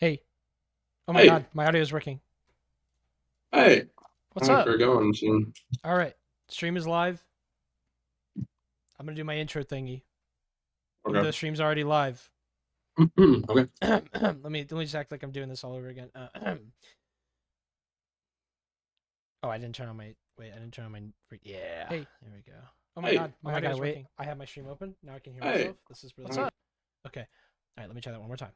Hey. Oh my Hey, god, my audio is working. hey, What's thanks up? for going soon. All right. Stream is live. I'm going to do my intro thingy. Even though the Okay. stream's already live. Okay. let me just act like I'm doing this all over again. Oh, I didn't turn on my I didn't turn on my yeah. Hey, There we go. Oh my hey, god, my audio is working. I have my stream open. Now I can hear hey. myself. This is really All cool. right. Okay. All right, let me try that one more time.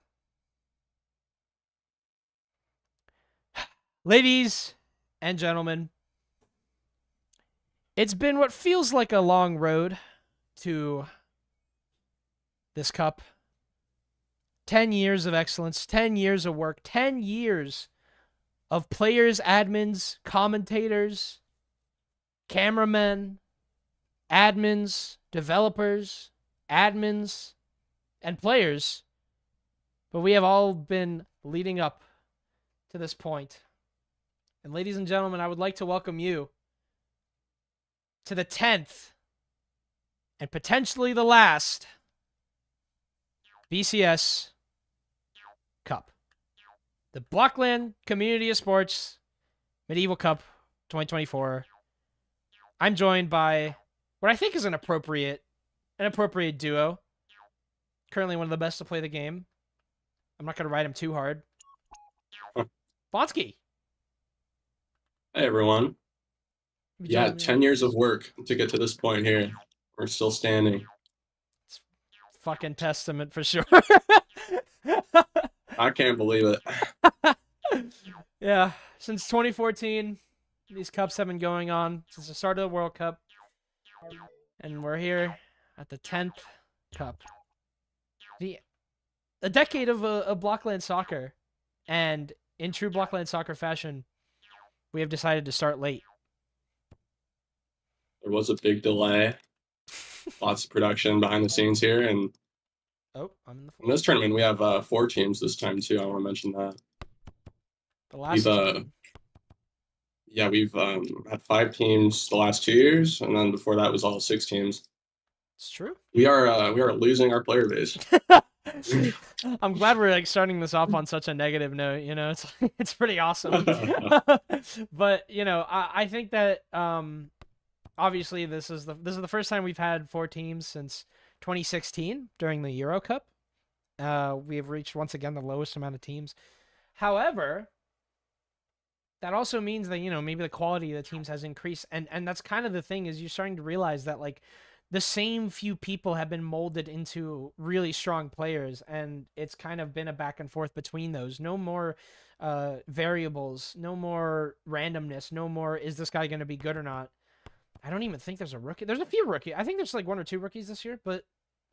Ladies and gentlemen, it's been what feels like a long road to this cup. 10 years of excellence, 10 years of work, 10 years of players, admins, commentators, cameramen, admins, developers, admins, and players. But we have all been leading up to this point. And ladies and gentlemen, I would like to welcome you to the 10th and potentially the last BCS Cup. The Blockland Community of Sports Medieval Cup 2024. I'm joined by what I think is an appropriate duo. Currently one of the best to play the game. I'm not going to ride him too hard. Bonsky. Hey, everyone. You Yeah, join me. 10 years of work to get to this point here. We're still standing. It's fucking testament for sure. I can't believe it. Yeah, since 2014, these cups have been going on since the start of the World Cup, and we're here at the 10th cup. The a decade of Blockland soccer, and in true Blockland soccer fashion, we have decided to start late. There was a big delay, lots of production behind the scenes here. And Oh, I'm in the in this tournament, we have 4 teams this time, too. I want to mention that. the We've, last team. yeah, we've had 5 teams the last 2 years. And then before that was all 6 teams. It's true. We are losing our player base. I'm glad we're like starting this off on such a negative note. It's it's pretty awesome. But I think that obviously this is the first time we've had 4 teams since 2016 during the Euro Cup. We have reached once again the lowest amount of teams. However, that also means that maybe the quality of the teams has increased, and that's kind of the thing is you're starting to realize that like the same few people have been molded into really strong players, and it's kind of been a back and forth between those. No more variables, no more randomness, no more is this guy going to be good or not. I don't even think there's a rookie. There's a few rookie. I think there's like 1 or 2 rookies this year, but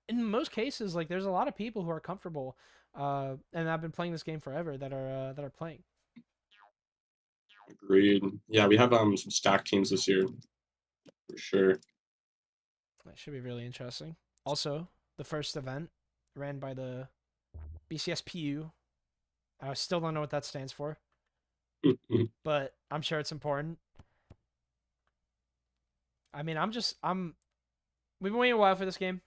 in most cases, like there's a lot of people who are comfortable, and I've been playing this game forever that are playing. Agreed. Yeah, we have some stacked teams this year for sure. That should be really interesting. Also, the first event ran by the BCSPU. I still don't know what that stands for, but I'm sure it's important. I mean, I'm. We've been waiting a while for this game,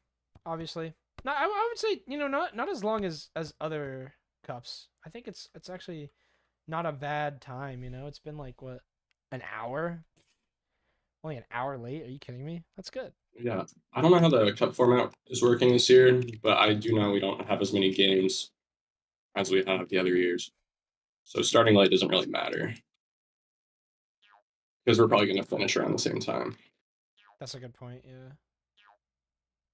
obviously. No, I would say not as long as other cups. I think it's actually not a bad time. It's been like what, an hour? Only an hour late? Are you kidding me? That's good. Yeah, I don't know how the cup format is working this year, but I do know we don't have as many games as we have the other years. So starting late doesn't really matter because we're probably going to finish around the same time. That's a good point. Yeah.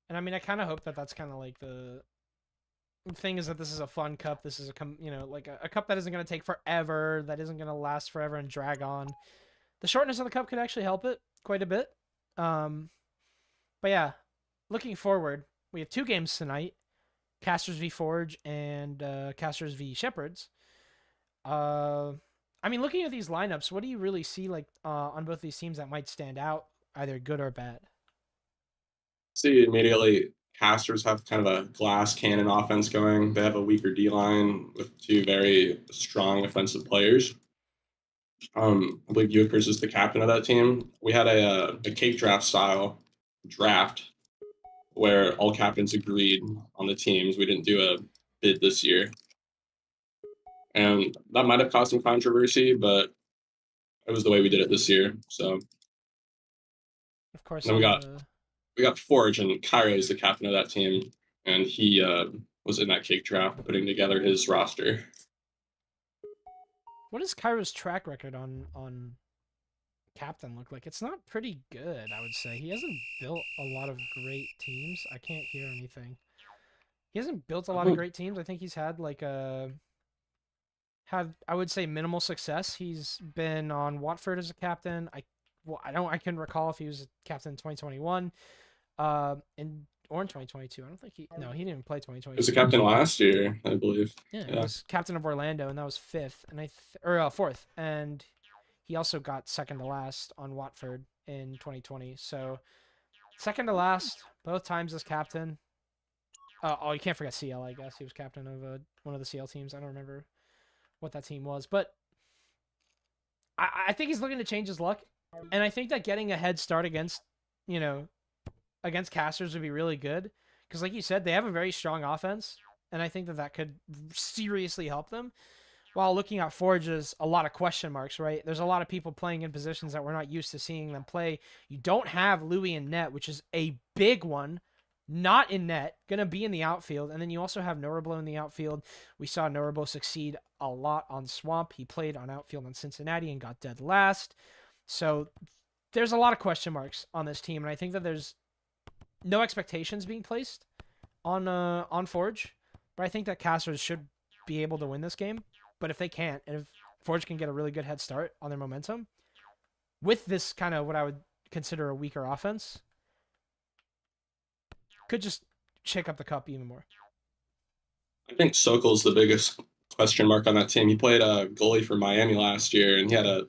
And I mean, I kind of hope that that's kind of like the thing is that this is a fun cup. This is like a cup that isn't going to take forever, that isn't going to last forever and drag on. The shortness of the cup could actually help it quite a bit. Um, but yeah, looking forward, we have 2 games tonight: Casters v Forge and Casters v Shepherds. Uh, I mean, looking at these lineups, what do you really see like on both these teams that might stand out, either good or bad? See, immediately, casters have kind of a glass cannon offense going. They have a weaker D line with 2 very strong offensive players. I believe Euchers is the captain of that team. We had a cake draft style draft where all captains agreed on the teams. We didn't do a bid this year. and that might have caused some controversy, but it was the way we did it this year. So Of course, then on the we got Forge, and Cairo is the captain of that team, and he was in that cake draft putting together his roster. what does Kairo's track record on captain look like? It's not pretty good, I would say. He hasn't built a lot of great teams. I can't hear anything. He hasn't built a lot of great teams. I think he's had like a had I would say minimal success. He's been on Watford as a captain. I can recall if he was a captain in 2021, in or in 2022. I don't think he didn't play He was the 2022. captain last year, I believe. Yeah, he Yeah. was captain of Orlando, and that was fifth, and or fourth, and he also got second to last on Watford in 2020. So second to last both times as captain. Oh, you can't forget CL. I guess he was captain of one of the CL teams. I don't remember what that team was, but I think he's looking to change his luck, and I think that getting a head start against you know against casters would be really good because, like you said, they have a very strong offense, and I think that that could seriously help them. While looking at Forge's, a lot of question marks, right? There's a lot of people playing in positions that we're not used to seeing them play. You don't have Louis in net, which is a big one. Not in net, gonna be in the outfield, and then you also have Norabo in the outfield. We saw Norabo succeed a lot on Swamp. He played on outfield on Cincinnati and got dead last. So there's a lot of question marks on this team, and I think that there's no expectations being placed on Forge, but I think that casters should be able to win this game. But if they can't, and if Forge can get a really good head start on their momentum with this kind of what I would consider a weaker offense, could just shake up the cup even more. I think Sokol's the biggest question mark on that team. He played a goalie for Miami last year, and he had a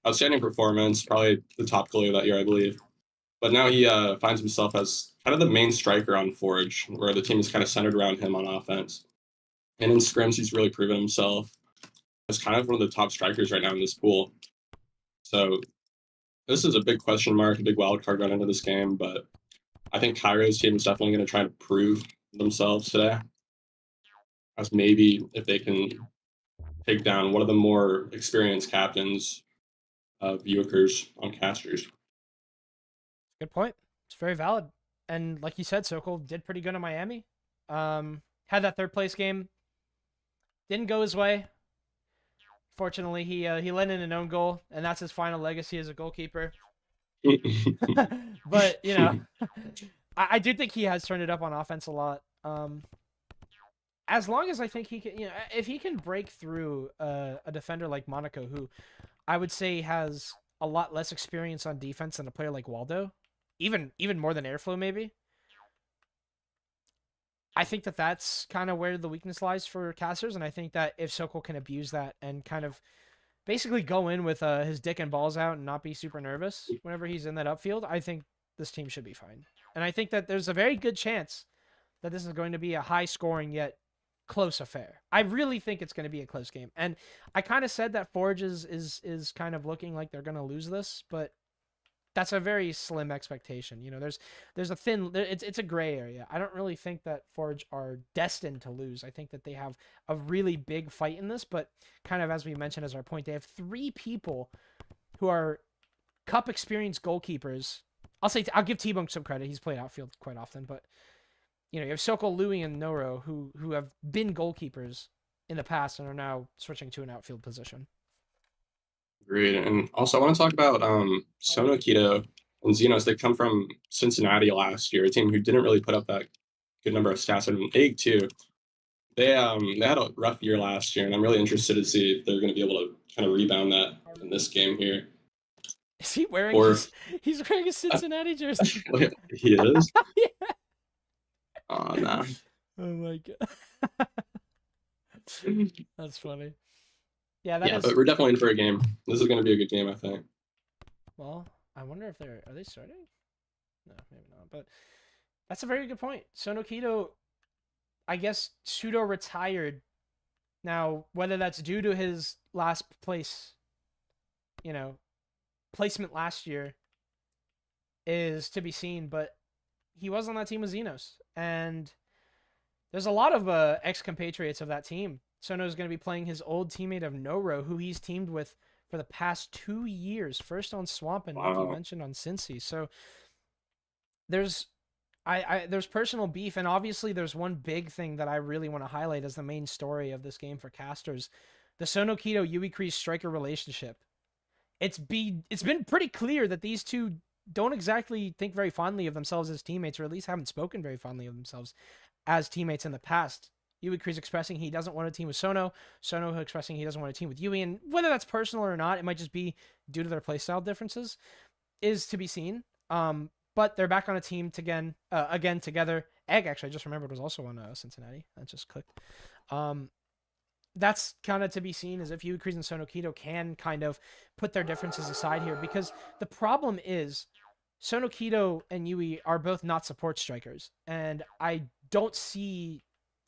outstanding performance, probably the top goalie of that year, I believe. But now he finds himself as kind of the main striker on Forge, where the team is kind of centered around him on offense. And in scrims, he's really proven himself as kind of one of the top strikers right now in this pool. So this is a big question mark, a big wild card going into this game. But I think Cairo's team is definitely going to try to prove themselves today, as maybe if they can take down one of the more experienced captains of Euchers on casters. Good point. It's very valid. And like you said, Sokol did pretty good in Miami. Had that third place game. Didn't go his way. Fortunately, he let in an own goal, and that's his final legacy as a goalkeeper. But I do think he has turned it up on offense a lot. As long as I think he can, if he can break through a defender like Monaco, who I would say has a lot less experience on defense than a player like Waldo, even more than Airflow maybe. I think that that's kind of where the weakness lies for casters, and I think that if Sokol can abuse that and kind of basically go in with his dick and balls out and not be super nervous whenever he's in that upfield, I think this team should be fine. And I think that there's a very good chance that this is going to be a high scoring yet close affair. I really think it's going to be a close game. And I kind of said that Forge is kind of looking like they're going to lose this, but that's a very slim expectation. There's a thin it's a gray area. I don't really think that Forge are destined to lose. I think that they have a really big fight in this, but kind of as we mentioned as our point, they have three people who are cup experienced goalkeepers. I'll give T-Bone some credit. He's played outfield quite often, but you have Sokol, Louis, and Noro who have been goalkeepers in the past and are now switching to an outfield position. Great. And also, I want to talk about Sono Kito and Xenos. They come from Cincinnati last year, a team who didn't really put up that good number of stats. And Egg, too. They had a rough year last year, and I'm really interested to see if they're going to be able to kind of rebound that in this game here. Is he wearing he's wearing a Cincinnati jersey? He is? Yeah. Oh, no. Oh, my God. That's funny. Yeah, but we're definitely in for a game. This is going to be a good game, I think. Well, I wonder if are they starting? No, maybe not. But that's a very good point. Sono Kito, I guess, pseudo retired. Now, whether that's due to his last place, placement last year, is to be seen. But he was on that team with Xenos, and there's a lot of ex-compatriots of that team Sono is going to be playing his old teammate of Noro, who he's teamed with for the past 2 years. First on Swamp and, like you Wow. mentioned, on Cincy. So there's there's personal beef, and obviously there's one big thing that I really want to highlight as the main story of this game for casters: the Sono Kito Yui Kreese striker relationship. It's been pretty clear that these two don't exactly think very fondly of themselves as teammates, or at least haven't spoken very fondly of themselves as teammates in the past. Yui Kreese expressing he doesn't want a team with Sono, Sono expressing he doesn't want a team with Yui, and whether that's personal or not, it might just be due to their playstyle differences, is to be seen. But they're back on a team again together. Egg, actually, I just remembered, was also on Cincinnati. That just clicked. That's kind of to be seen, as if Yui Kreese and Sono Kito can kind of put their differences aside here, because the problem is Sono Kito and Yui are both not support strikers, and I don't see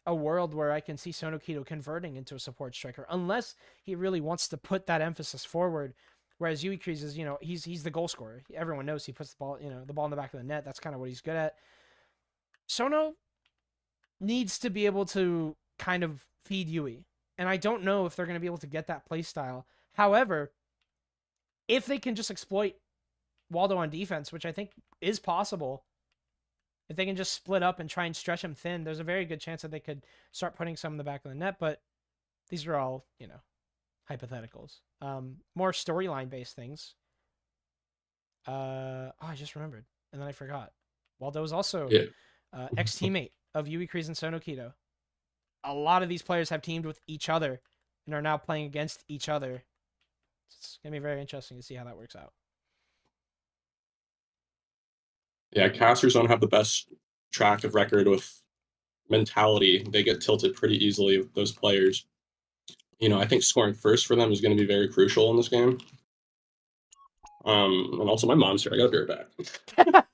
a world where I can see Sono Kito converting into a support striker unless he really wants to put that emphasis forward. Whereas Yui Kreese is, he's the goal scorer. Everyone knows he puts the ball in the back of the net. That's kind of what he's good at. Sono needs to be able to kind of feed Yui, and I don't know if they're going to be able to get that play style. However, if they can just exploit Waldo on defense, which I think is possible, if they can just split up and try and stretch him thin, there's a very good chance that they could start putting some in the back of the net. But these are all, hypotheticals. More storyline based things. I just remembered, and then I forgot. Waldo was also ex teammate of Yui Kreese and Sono Kito. A lot of these players have teamed with each other and are now playing against each other. It's gonna be very interesting to see how that works out. Yeah, casters don't have the best track of record with mentality. They get tilted pretty easily with those players. I think scoring first for them is going to be very crucial in this game. And also my mom's here. I gotta be right back.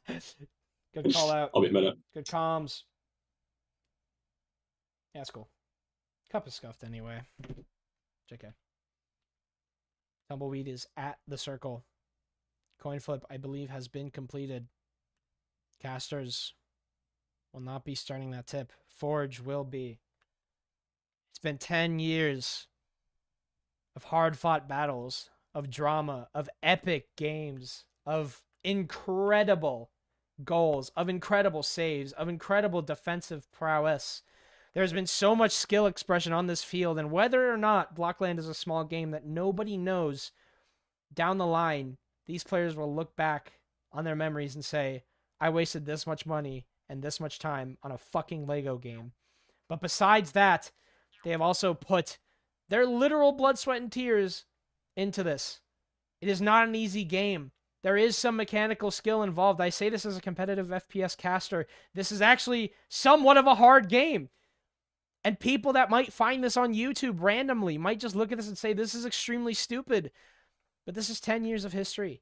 Good call out. I'll be a minute. Good comms. Yeah, that's cool. Cup is scuffed anyway. JK. Tumbleweed is at the circle. Coin flip, I believe, has been completed. Casters will not be starting that tip. Forge will be. It's been 10 years of hard-fought battles, of drama, of epic games, of incredible goals, of incredible saves, of incredible defensive prowess. There's been so much skill expression on this field, and whether or not Blockland is a small game that nobody knows, down the line, these players will look back on their memories and say, I wasted this much money and this much time on a fucking Lego game. But besides that, they have also put their literal blood, sweat, and tears into this. It is not an easy game. There is some mechanical skill involved. I say this as a competitive FPS caster. This is actually somewhat of a hard game. And people that might find this on YouTube randomly might just look at this and say, this is extremely stupid. But this is 10 years of history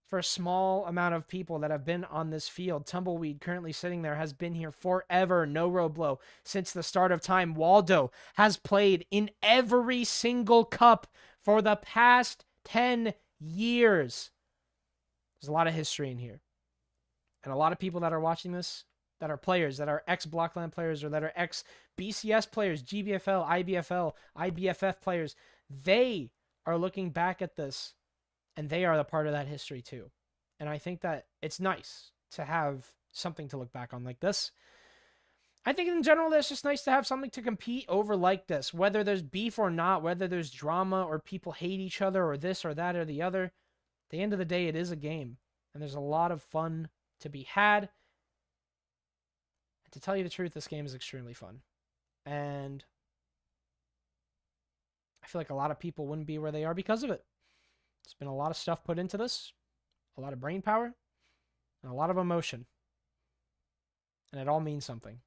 for a small amount of people that have been on this field. Tumbleweed, currently sitting there, has been here forever. No Roblo since the start of time. Waldo has played in every single cup for the past 10 years. There's a lot of history in here. And a lot of people that are watching this, that are players, that are ex-Blockland players, or that are ex-BCS players, GBFL, IBFL, IBFF players, they are looking back at this, and they are the part of that history too. And I think that it's nice to have something to look back on like this. I think in general, it's just nice to have something to compete over like this, whether there's beef or not, whether there's drama or people hate each other or this or that or the other. At the end of the day, it is a game, and there's a lot of fun to be had. And to tell you the truth, this game is extremely fun. And I feel like a lot of people wouldn't be where they are because of it. There's been a lot of stuff put into this, a lot of brain power, and a lot of emotion. And it all means something.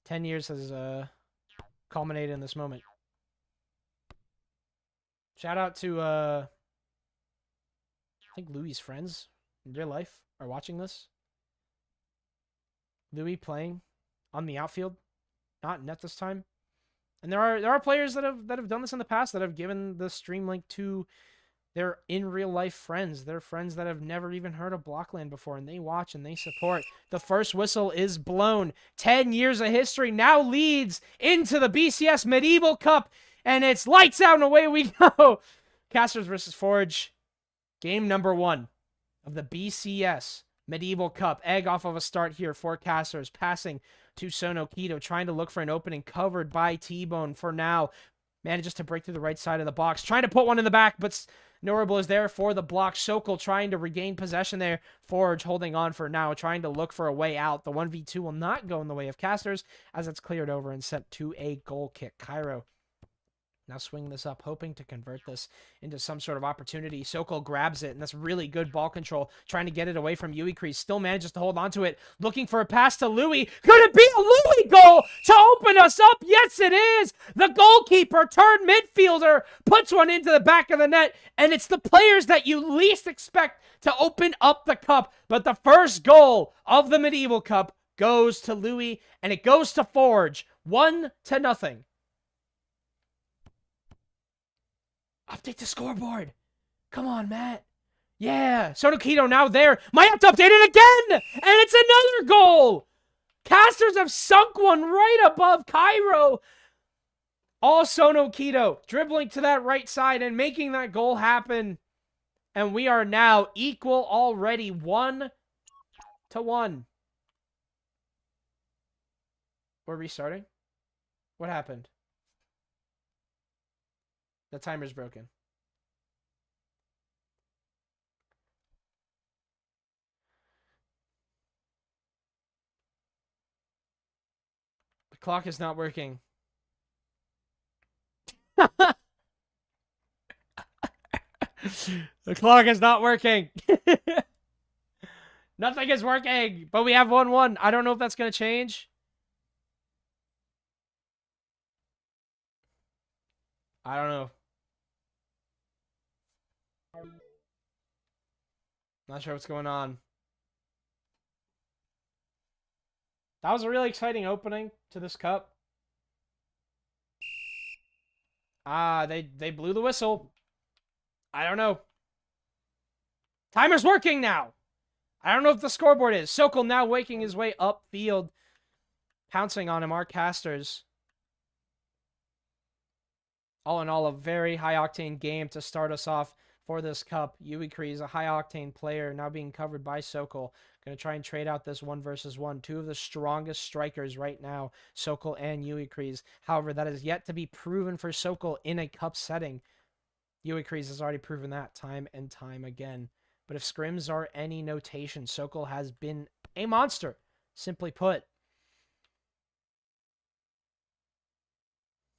10 years has culminated in this moment. Shout out to, I think Louis' friends in real life are watching this. Louis playing on the outfield, not net this time. And there are players that have done this in the past, that have given the stream link to They're in real life friends. They're friends that have never even heard of Blockland before, and they watch and they support. The first whistle is blown. 10 years of history now leads into the BCS Medieval Cup, and it's lights out and away we go. Casters versus Forge. Game number 1 of the BCS Medieval Cup. Egg off of a start here for Casters, passing to Sono Kito, trying to look for an opening, covered by T-Bone for now. Manages to break through the right side of the box, trying to put one in the back, but Norable is there for the block. Sokol trying to regain possession there. Forge holding on for now, trying to look for a way out. The 1v2 will not go in the way of Casters as it's cleared over and sent to a goal kick. Cairo now swinging this up, hoping to convert this into some sort of opportunity. Sokol grabs it, and that's really good ball control, trying to get it away from Yui Kreese. Still manages to hold on to it, looking for a pass to Louis. Could it be a Louis goal to open us up? Yes, it is! The goalkeeper turned midfielder puts one into the back of the net, and it's the players that you least expect to open up the cup. But the first goal of the Medieval Cup goes to Louis, and it goes to Forge. 1-0. Update the scoreboard. Come on, Matt. Yeah. Sono Kito now there. Might have to update it again. And it's another goal. Casters have sunk one right above Cairo. All Sono Kito dribbling to that right side and making that goal happen. And we are now equal already. 1-1. We're restarting. What happened? The timer's broken. The clock is not working. The clock is not working. Nothing is working, but we have 1-1. I don't know if that's going to change. I don't know. Not sure what's going on. That was a really exciting opening to this cup. They blew the whistle. I don't know. Timer's working now. I don't know if the scoreboard is. Sokol now waking his way upfield. Pouncing on him, our Casters. All in all, a very high-octane game to start us off for this cup. Yui Kreese, a high-octane player, now being covered by Sokol. Going to try and trade out this 1-versus-1. Two of the strongest strikers right now, Sokol and Yui Kreese. However, that is yet to be proven for Sokol in a cup setting. Yui Kreese has already proven that time and time again. But if scrims are any notation, Sokol has been a monster, simply put.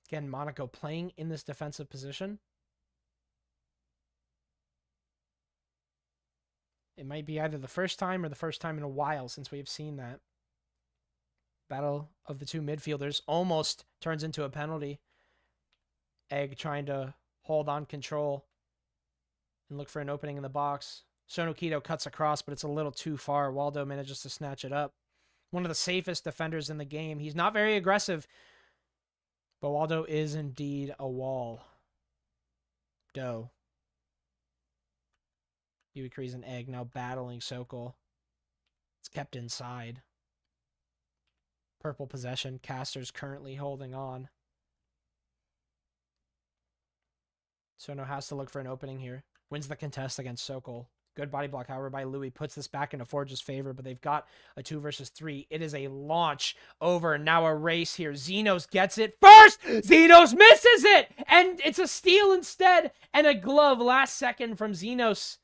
Again, Monaco playing in this defensive position. It might be either the first time or the first time in a while since we have seen that. Battle of the two midfielders almost turns into a penalty. Egg trying to hold on control and look for an opening in the box. Sono Kito cuts across, but it's a little too far. Waldo manages to snatch it up. One of the safest defenders in the game. He's not very aggressive, but Waldo is indeed a wall. Doe. Yui Kreese and Egg now battling Sokol. It's kept inside. Purple possession. Casters currently holding on. Sono has to look for an opening here. Wins the contest against Sokol. Good body block, however, by Louis. Puts this back into Forge's favor, but they've got a 2-versus-3. It is a launch over. Now a race here. Xenos gets it first. Xenos misses it. And it's a steal instead. And a glove last second from Xenos.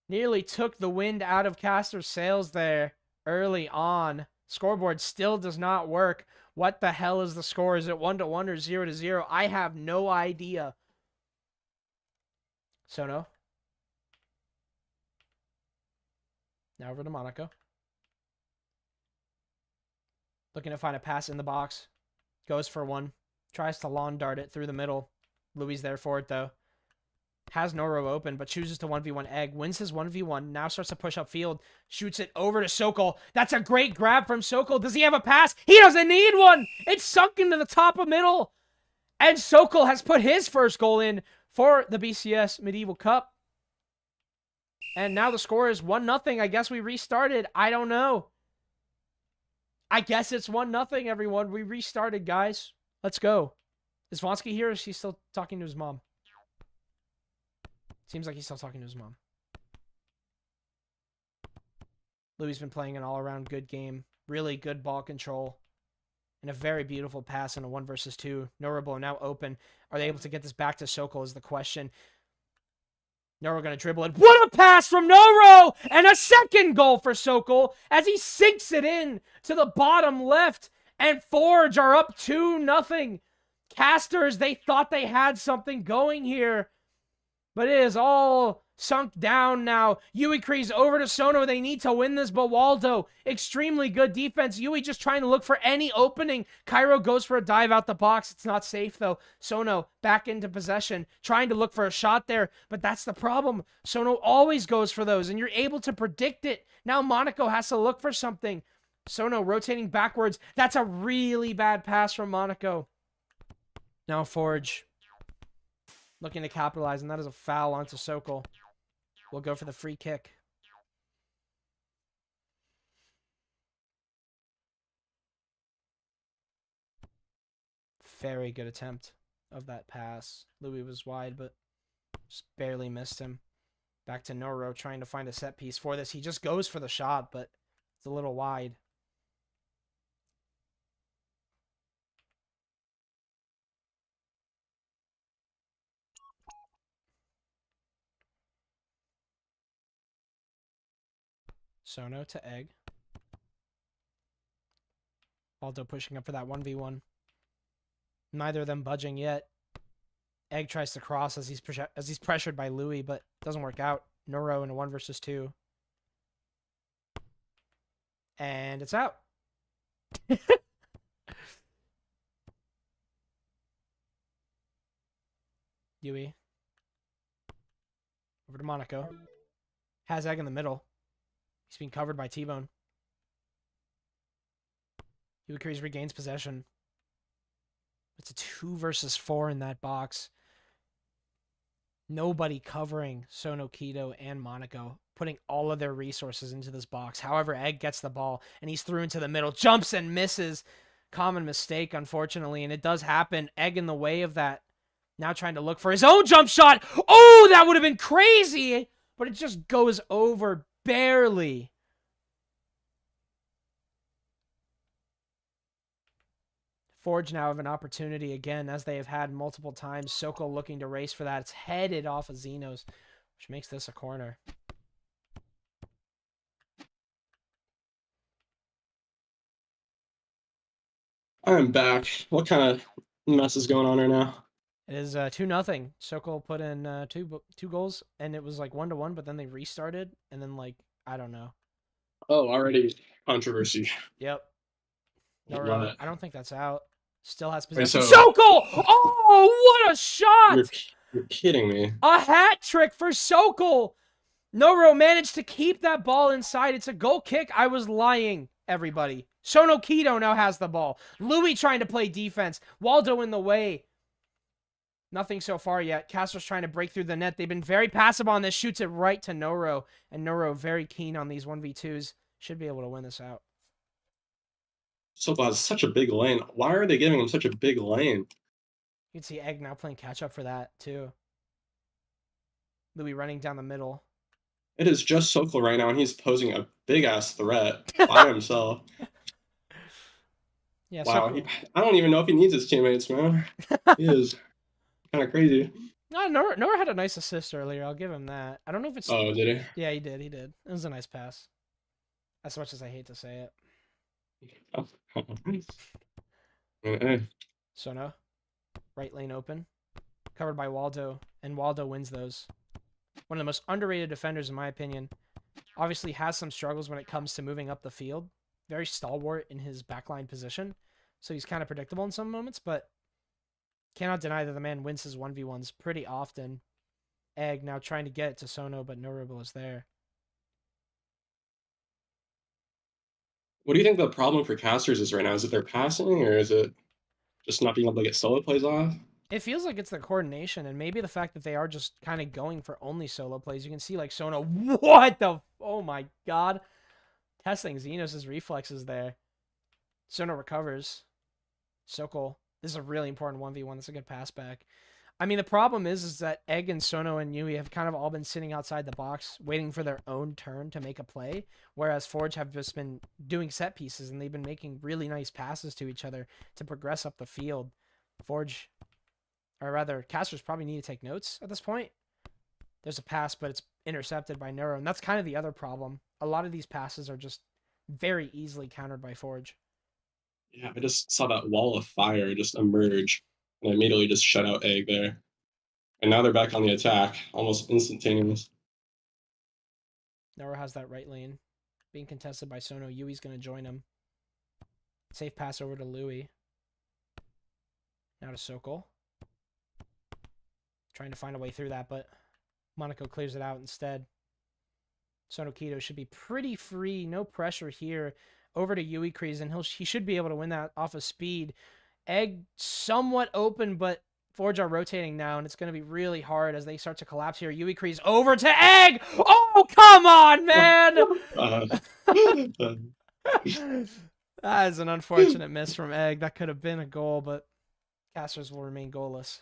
Nearly took the wind out of Caster's sails there early on. Scoreboard still does not work. What the hell is the score? Is it 1-1 or 0-0? I have no idea. Sono. Now over to Monaco. Looking to find a pass in the box. Goes for one. Tries to lawn dart it through the middle. Louis there for it, though. Has Noro open, but chooses to 1v1 Egg. Wins his 1v1. Now starts to push upfield. Shoots it over to Sokol. That's a great grab from Sokol. Does he have a pass? He doesn't need one. It's sunk into the top of middle. And Sokol has put his first goal in for the BCS Medieval Cup. And now the score is 1-0. I guess we restarted. I don't know. I guess it's 1-0, everyone. We restarted, guys. Let's go. Is Vonsky here, or is he still talking to his mom? Seems like he's still talking to his mom. Louis been playing an all-around good game. Really good ball control. And a very beautiful pass in a 1 versus 2. Norable now open. Are they able to get this back to Sokol is the question. Noro going to dribble it. What a pass from Noro! And a second goal for Sokol as he sinks it in to the bottom left. And Forge are up 2-0. Casters, they thought they had something going here. But it is all sunk down now. Yui Kreese over to Sono. They need to win this, but Waldo, extremely good defense. Yui just trying to look for any opening. Cairo goes for a dive out the box. It's not safe, though. Sono back into possession, trying to look for a shot there, but that's the problem. Sono always goes for those, and you're able to predict it. Now Monaco has to look for something. Sono rotating backwards. That's a really bad pass from Monaco. Now Forge looking to capitalize, and that is a foul onto Sokol. We'll go for the free kick. Very good attempt of that pass. Louis was wide, but just barely missed him. Back to Noro trying to find a set piece for this. He just goes for the shot, but it's a little wide. Sono to Egg. Aldo pushing up for that 1v1. Neither of them budging yet. Egg tries to cross as he's pressured by Louis, but doesn't work out. Noro in a 1 versus 2. And it's out. Yui. Over to Monaco. Has Egg in the middle. He's being covered by T-Bone. Yui Kreese regains possession. It's a 2 versus 4 in that box. Nobody covering Sono, Kido, and Monaco, putting all of their resources into this box. However, Egg gets the ball, and he's through into the middle. Jumps and misses. Common mistake, unfortunately, and it does happen. Egg in the way of that. Now trying to look for his own jump shot. Oh, that would have been crazy, but it just goes over barely. Forge now have an opportunity again, as they have had multiple times. Sokol looking to race for that. It's headed off of Xenos, which makes this a corner. I'm back. What kind of mess is going on right now? It is 2-0. Sokol put in two goals, and it was like 1-1, but then they restarted, and then like, I don't know. Oh, already controversy. Yep. No, I don't think that's out. Still has possession. Wait, so Sokol! Oh, what a shot! You're kidding me. A hat trick for Sokol! Noro managed to keep that ball inside. It's a goal kick. I was lying, everybody. Sono Kido now has the ball. Louis trying to play defense. Waldo in the way. Nothing so far yet. Castro's trying to break through the net. They've been very passive on this. Shoots it right to Noro. And Noro very keen on these 1v2s. Should be able to win this out. Sokol has such a big lane. Why are they giving him such a big lane? You can see Egg now playing catch-up for that, too. Louis running down the middle. It is just Sokol right now, and he's posing a big-ass threat by himself. Yeah, wow, I don't even know if he needs his teammates, man. He is kind of crazy. No, Nora had a nice assist earlier. I'll give him that. I don't know if it's... Oh, did he? Yeah, he did. He did. It was a nice pass. As much as I hate to say it. Sono. Right lane open. Covered by Waldo. And Waldo wins those. One of the most underrated defenders, in my opinion. Obviously has some struggles when it comes to moving up the field. Very stalwart in his backline position. So he's kind of predictable in some moments, but cannot deny that the man wins his 1v1s pretty often. Egg now trying to get it to Sono, but no Ribble is there. What do you think the problem for casters is right now? Is it their passing, or is it just not being able to get solo plays off? It feels like it's the coordination and maybe the fact that they are just kind of going for only solo plays. You can see like Sono, what the, oh my god. Testing Xenos' reflexes there. Sono recovers. Sokol, this is a really important 1v1. That's a good pass back. I mean, the problem is that Egg and Sono and Yui have kind of all been sitting outside the box, waiting for their own turn to make a play, whereas Forge have just been doing set pieces, and they've been making really nice passes to each other to progress up the field. Forge, or rather, casters probably need to take notes at this point. There's a pass, but it's intercepted by Neuro, and that's kind of the other problem. A lot of these passes are just very easily countered by Forge. Yeah, I just saw that wall of fire just emerge, and I immediately just shut out Egg there. And now they're back on the attack, almost instantaneous. Neuro has that right lane being contested by Sono. Yui's going to join him. Safe pass over to Louis. Now to Sokol. Trying to find a way through that, but Monaco clears it out instead. Sono Kido should be pretty free. No pressure here. Over to Yui Kreese, and he should be able to win that off of speed. Egg somewhat open, but Forge are rotating now, and it's going to be really hard as they start to collapse here. Yui Kreese over to Egg! Oh, come on, man! That is an unfortunate miss from Egg. That could have been a goal, but casters will remain goalless.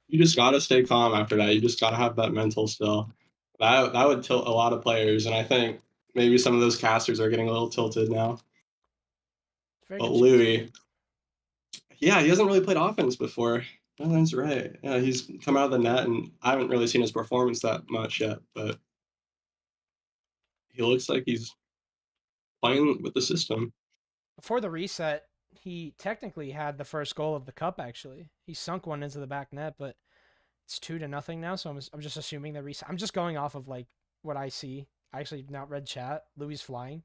You just gotta stay calm after that. You just gotta have that mental still. That would tilt a lot of players, and I think maybe some of those casters are getting a little tilted now. But Louis, yeah, he hasn't really played offense before. Oh, that's right. Yeah, he's come out of the net, and I haven't really seen his performance that much yet, but he looks like he's playing with the system. Before the reset, he technically had the first goal of the cup, actually. He sunk one into the back net, but it's 2-0 now, so I'm just assuming the reset. I'm just going off of, like, what I see. I actually have not read chat. Louis flying.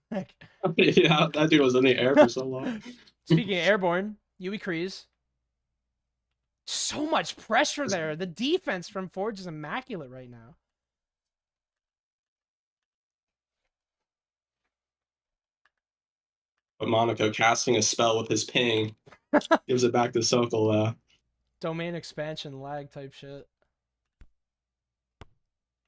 Like, yeah, that dude was in the air for so long. Speaking of airborne, Yui Kreese. So much pressure there. The defense from Forge is immaculate right now. But Monaco casting a spell with his ping gives it back to Sokol. Domain expansion lag type shit.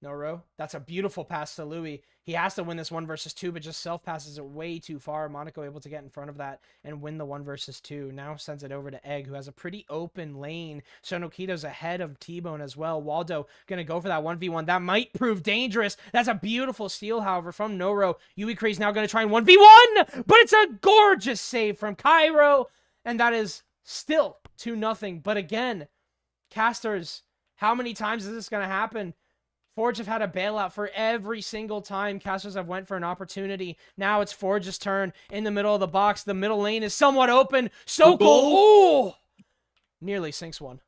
Noro. That's a beautiful pass to Louis. He has to win this 1 versus 2, but just self passes it way too far. Monaco able to get in front of that and win the 1 versus 2. Now sends it over to Egg, who has a pretty open lane. Sonokido's ahead of T-Bone as well. Waldo gonna go for that 1v1. That might prove dangerous. That's a beautiful steal, however, from Noro. Yui Kreese now gonna try and 1v1, but it's a gorgeous save from Cairo, and that is still 2-0. But again, casters, how many times is this gonna happen? Forge have had a bailout for every single time casters have went for an opportunity. Now it's Forge's turn in the middle of the box. The middle lane is somewhat open. Sokol, oh! Nearly sinks one.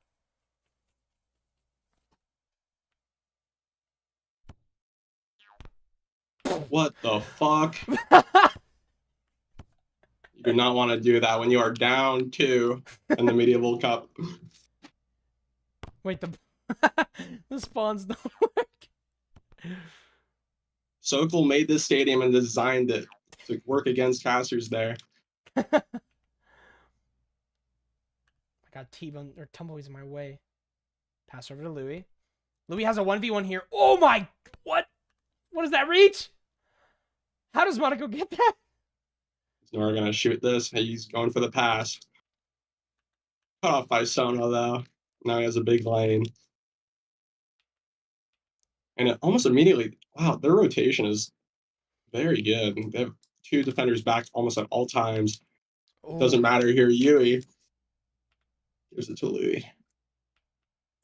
What the fuck? You do not want to do that when you are down 2 in the Medieval Cup. Wait, the spawns don't work. Sokol made this stadium and designed it to work against casters there. I got T-Bone or Tumbleweed's in my way. Pass over to Louis. Louis has a 1v1 here. Oh my, what? What does that reach? How does Monaco get that? We're gonna shoot this. He's going for the pass. Cut off by Sono though. Now he has a big lane. And it almost immediately, wow, their rotation is very good. They have 2 defenders back almost at all times. Ooh. Doesn't matter here, Yui. Here's it to Louis.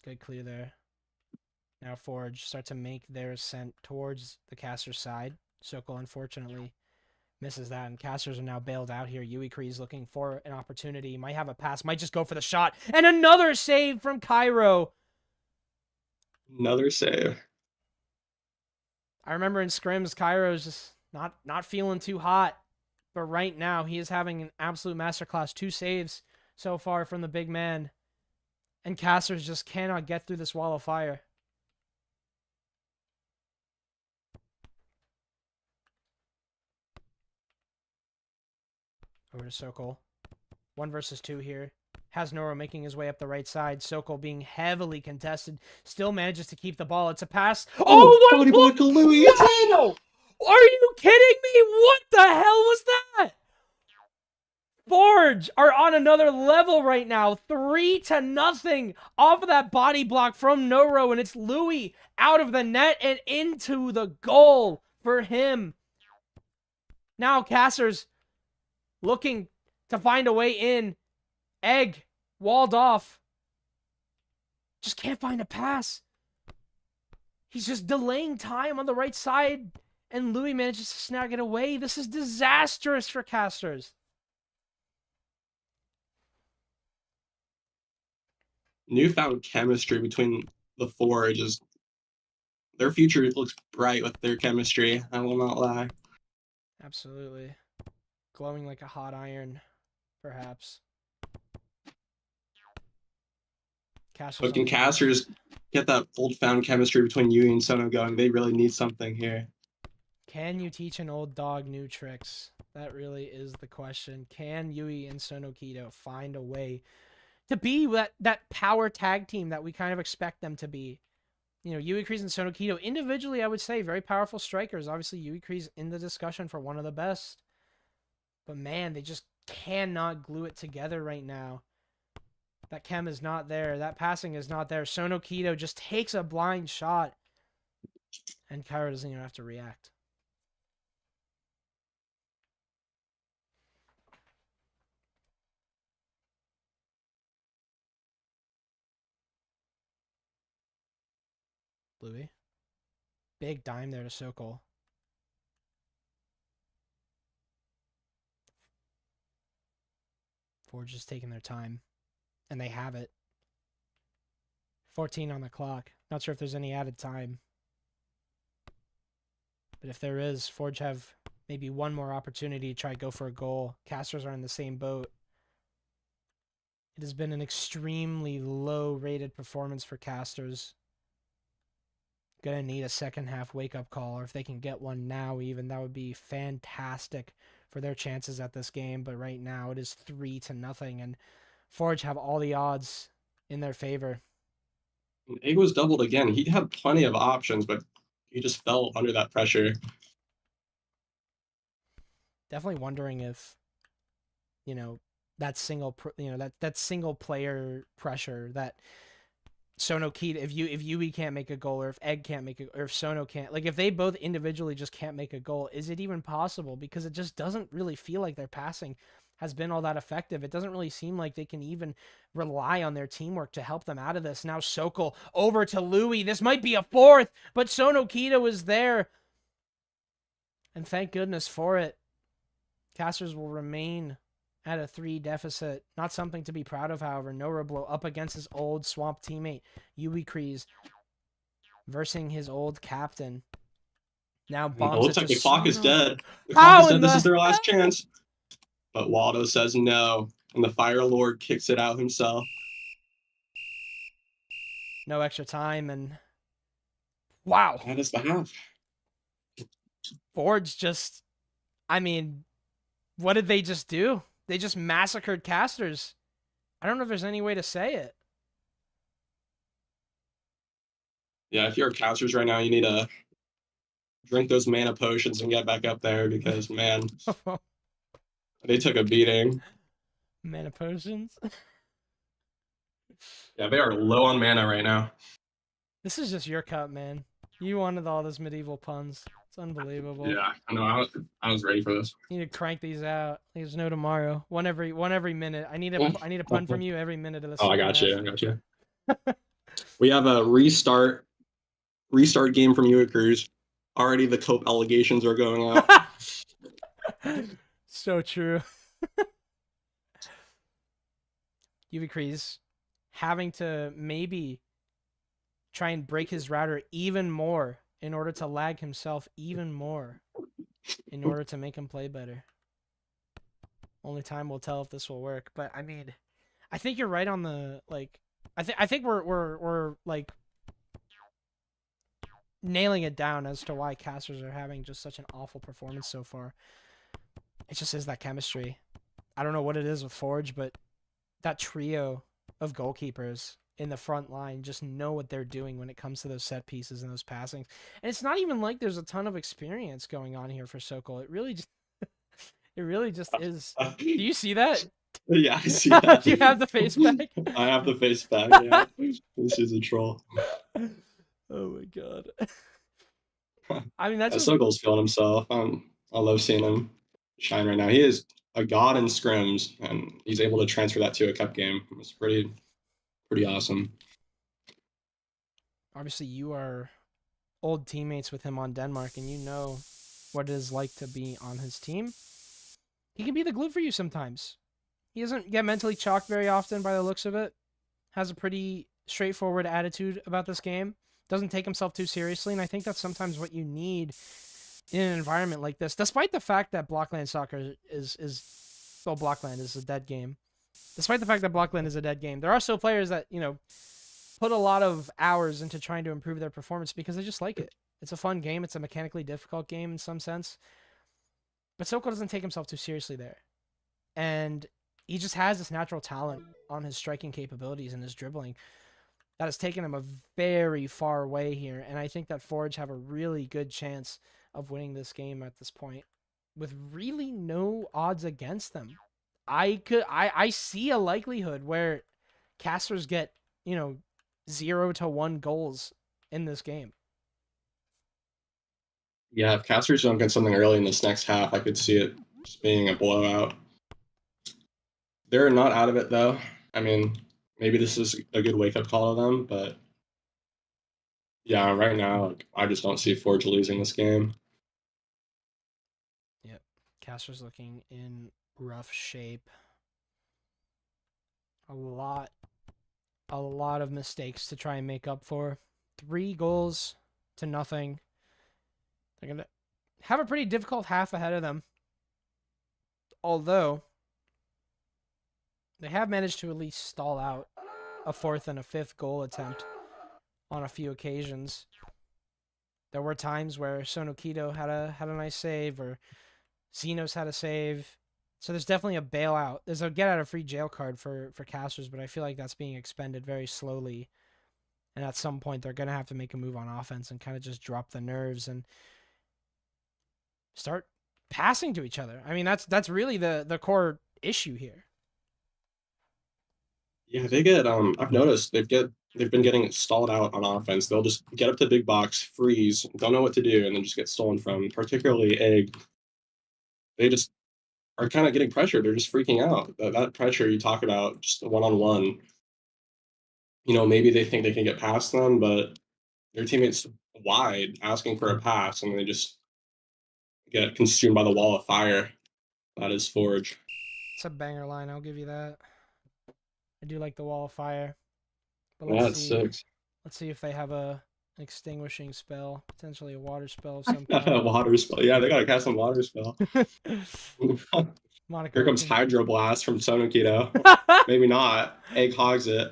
Good clear there. Now Forge start to make their ascent towards the caster's side. Sokol unfortunately misses that, and casters are now bailed out here. Yui Kreese looking for an opportunity. Might have a pass, might just go for the shot. And another save from Cairo. Another save. I remember in scrims, Cairo's just not feeling too hot. But right now, he is having an absolute masterclass. 2 saves so far from the big man. And casters just cannot get through this wall of fire. Over to Sokol. 1 versus 2 here. Has Noro making his way up the right side. Sokol being heavily contested. Still manages to keep the ball. It's a pass. Oh, what a block Louis. It's in. wow! Are you kidding me? What the hell was that? Forge are on another level right now. 3-0 off of that body block from Noro, and it's Louis out of the net and into the goal for him. Now Cassers looking to find a way in. Egg walled off. Just can't find a pass. He's just delaying time on the right side, and Louis manages to snag it away. This is disastrous for Casters. Newfound chemistry between the Forge is their future looks bright with their chemistry. I will not lie. Absolutely. Glowing like a hot iron, perhaps. But can Casters get that old-found chemistry between Yui and Sono going? They really need something here. Can you teach an old dog new tricks? That really is the question. Can Yui and Sono Kido find a way to be that power tag team that we kind of expect them to be? You know, Yui Kreese and Sono Kido, individually, I would say, very powerful strikers. Obviously, Yui Kreese in the discussion for one of the best. But man, they just cannot glue it together right now. That chem is not there. That passing is not there. Sono Kido just takes a blind shot. And Kairo doesn't even have to react. Louis. Big dime there to Sokol. Forge is taking their time. And they have it. 14 on the clock. Not sure if there's any added time. But if there is, Forge have maybe one more opportunity to try to go for a goal. Casters are in the same boat. It has been an extremely low-rated performance for Casters. Gonna need a second half wake-up call, or if they can get one now even, that would be fantastic for their chances at this game. But right now it is 3-0, and Forge have all the odds in their favor. Egg was doubled again. He had plenty of options, but he just fell under that pressure. Definitely wondering if, you know, that single player pressure that Sono Kido, if Yui can't make a goal, or if Egg can't make it, or if Sono can't, like if they both individually just can't make a goal, is it even possible? Because it just doesn't really feel like their passing has been all that effective. It doesn't really seem like they can even rely on their teamwork to help them out of this. Now Sokol over to Louis. This might be a fourth, but Sono Kido is there. And thank goodness for it. Casters will remain at a 3 deficit. Not something to be proud of, however. Norablo up against his old Swamp teammate, Yui Kreese, versing his old captain. Now bombs it looks it like to the clock is Sono. dead. The clock is dead. This is their last chance. But Waldo says no, and the Fire Lord kicks it out himself. No extra time, and wow. That is the half. Forge just, I mean, what did they just do? They just massacred Casters. I don't know if there's any way to say it. Yeah, if you're Casters right now, you need to drink those mana potions and get back up there because, man, they took a beating. Mana potions? Yeah, they are low on mana right now. This is just your cup, man. You wanted all those medieval puns. It's unbelievable. Yeah, I know. I was ready for this. You need to crank these out. There's no tomorrow. One every minute. I need a pun from you every minute of this. Oh, I got you. We have a restart game from Yui Kreese. Already the Cope allegations are going out. So true. Yui Kreese having to maybe try and break his router even more in order to lag himself even more in order to make him play better. Only time will tell if this will work, but I mean, I think you're right on the I think we're like nailing it down as to why Casters are having just such an awful performance so far. It just is that chemistry. I don't know what it is with Forge, but that trio of goalkeepers in the front line just know what they're doing when it comes to those set pieces and those passings. And it's not even like there's a ton of experience going on here for Sokol. It really just is. Do you see that? Yeah, I see Do that. you have the face back? I have the face back. Yeah, this is a troll. Oh my god. I mean, that's just Sokol's feeling himself. I love seeing him shine right now. He is a god in scrims, and he's able to transfer that to a cup game. It's pretty awesome. obviously you are old teammates with him on Denmark, and you know what it is like to be on his team. He can be the glue for you sometimes. He doesn't get mentally chalked very often by the looks of it. Has a pretty straightforward attitude about this game. Doesn't take himself too seriously, and I think that's sometimes what you need in an environment like this. Despite the fact that Blockland soccer is well, Blockland is a dead game. Despite the fact that Blockland is a dead game, there are still players that put a lot of hours into trying to improve their performance because they just like it. It's a fun game. It's a mechanically difficult game in some sense. But Soko doesn't take himself too seriously there. And he just has this natural talent on his striking capabilities and his dribbling that has taken him a very far way here. And I think that Forge have a really good chance of winning this game at this point with really no odds against them. I see a likelihood where casters get, 0 to 1 goals in this game. Yeah, if Casters don't get something early in this next half, I could see it just being a blowout. They're not out of it though. I mean, maybe this is a good wake up call to them, but yeah, right now I just don't see Forge losing this game. Yep. Caster's looking in rough shape. A lot of mistakes to try and make up for. 3 goals to nothing. They're going to have a pretty difficult half ahead of them. Although they have managed to at least stall out a 4th and a 5th goal attempt on a few occasions. There were times where Sonokito had a nice save, or Xenos had a save. So there's definitely a bailout. There's a get out of free jail card for casters, but I feel like that's being expended very slowly. And at some point they're gonna have to make a move on offense and kind of just drop the nerves and start passing to each other. I mean, that's really the core issue here. Yeah, they get I've noticed they've been getting stalled out on offense. They'll just get up to big box, freeze, don't know what to do, and then just get stolen from. Particularly Egg. They just are kind of getting pressured. They're just freaking out. That pressure you talk about, just one on one. Maybe they think they can get past them, but their teammates wide asking for a pass, and they just get consumed by the wall of fire. That is Forge. It's a banger line, I'll give you that. I do like the wall of fire. But Yeah, it's 6. Let's see if they have an extinguishing spell, potentially a water spell of some kind. Water spell. Yeah, they gotta cast some water spell. Monaco. Here comes Hydroblast from Sonokito. Maybe not. Egg hogs it.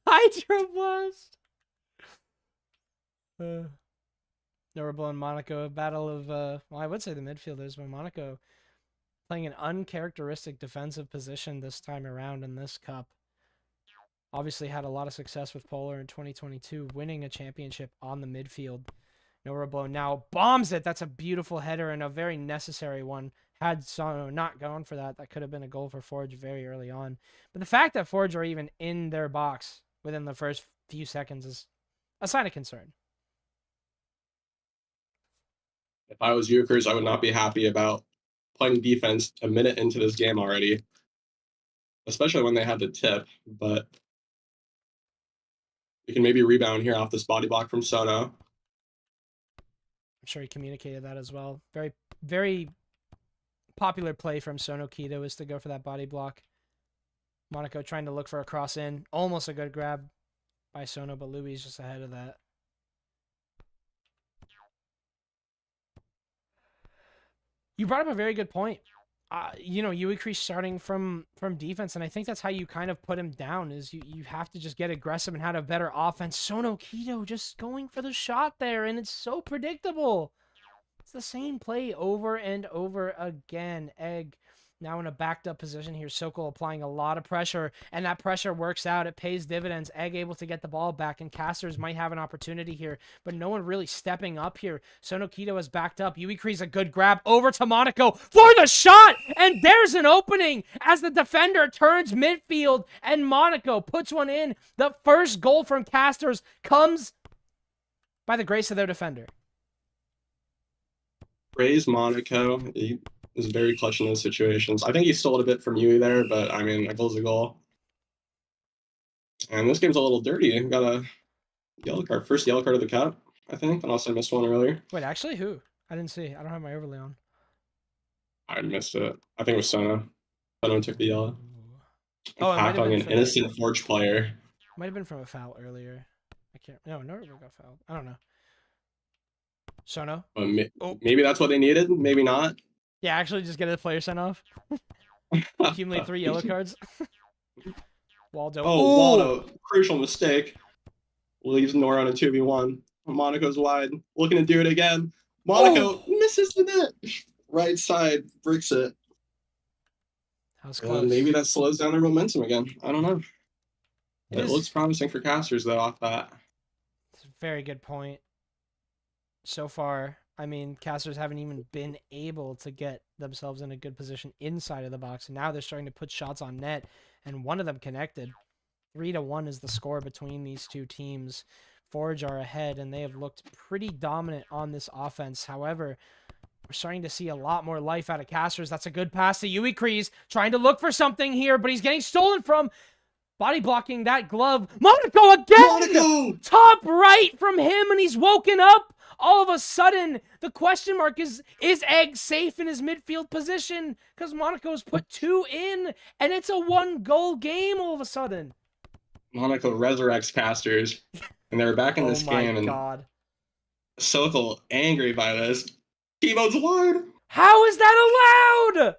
Hydroblast. Norable and Monaco, a battle of well, I would say the midfielders, but Monaco playing an uncharacteristic defensive position this time around in this cup. Obviously had a lot of success with Polar in 2022, winning a championship on the midfield. Norable now bombs it. That's a beautiful header and a very necessary one. Had Sono not gone for that, that could have been a goal for Forge very early on. But the fact that Forge are even in their box within the first few seconds is a sign of concern. If I was Ukers, I would not be happy about playing defense a minute into this game already, especially when they had the tip. But you can maybe rebound here off this body block from Sono. I'm sure he communicated that as well. Very, very popular play from Sono Kito is to go for that body block. Monaco trying to look for a cross in. Almost a good grab by Sono, but Louis is just ahead of that. You brought up a very good point. Uikri starting from defense, and I think that's how you kind of put him down, is you have to just get aggressive and have a better offense. Sono Kito just going for the shot there, and it's so predictable. It's the same play over and over again. Egg Now in a backed up position here, Sokol applying a lot of pressure, and that pressure works out. It pays dividends. Egg able to get the ball back, and Casters might have an opportunity here, but no one really stepping up here. Sonokito is backed up. Yui Kree's a good grab over to Monaco for the shot, and there's an opening as the defender turns midfield, and Monaco puts one in. The first goal from Casters comes by the grace of their defender. Praise Monaco. He is very clutch in those situations. I think he stole it a bit from Yui there, but I mean, that goal's a goal. And this game's a little dirty. Got a yellow card, first yellow card of the cup, I think, unless I missed one earlier. Wait, actually, who? I didn't see. I don't have my overlay on. I missed it. I think it was Sono. Sono took the yellow. Oh, it might have Tackling been an from innocent Forge player. Might have been from a foul earlier. I can't. No, Norwood got fouled. I don't know. Sono? Maybe that's what they needed. Maybe not. Yeah, actually, just get a player sent off. Accumulate 3 yellow cards. Waldo. Oh, Ooh! Waldo. Crucial mistake. Leaves Nora on a 2v1. Monaco's wide. Looking to do it again. Monaco misses the net. Right side bricks it. That was close. Maybe that slows down their momentum again. I don't know. It is, looks promising for Casters, though, off that. It's a very good point. So far, I mean, Casters haven't even been able to get themselves in a good position inside of the box. And now they're starting to put shots on net, and one of them connected. 3-1 is the score between these two teams. Forge are ahead, and they have looked pretty dominant on this offense. However, we're starting to see a lot more life out of Casters. That's a good pass to Yui Krees, trying to look for something here, but he's getting stolen from. Body blocking that glove. Monaco again! Monaco! Top right from him, and he's woken up. All of a sudden, the question mark is Egg safe in his midfield position? Because Monaco's put 2 in, and it's a 1-goal game all of a sudden. Monaco resurrects Casters, and they're back in this game. Oh my god. Sokol angry by this. T-Bone's wide. How is that allowed?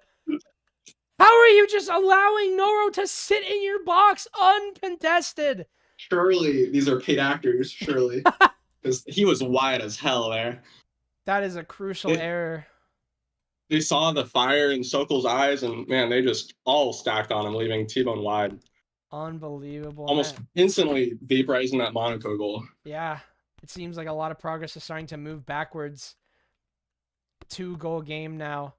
How are you just allowing Noro to sit in your box uncontested? Surely these are paid actors, surely. Because he was wide as hell there. That is a crucial error. They saw the fire in Sokol's eyes, and man, they just all stacked on him, leaving T-Bone wide. Unbelievable. Almost instantly vaporizing that Monaco goal. Yeah, it seems like a lot of progress is starting to move backwards. 2-goal game now.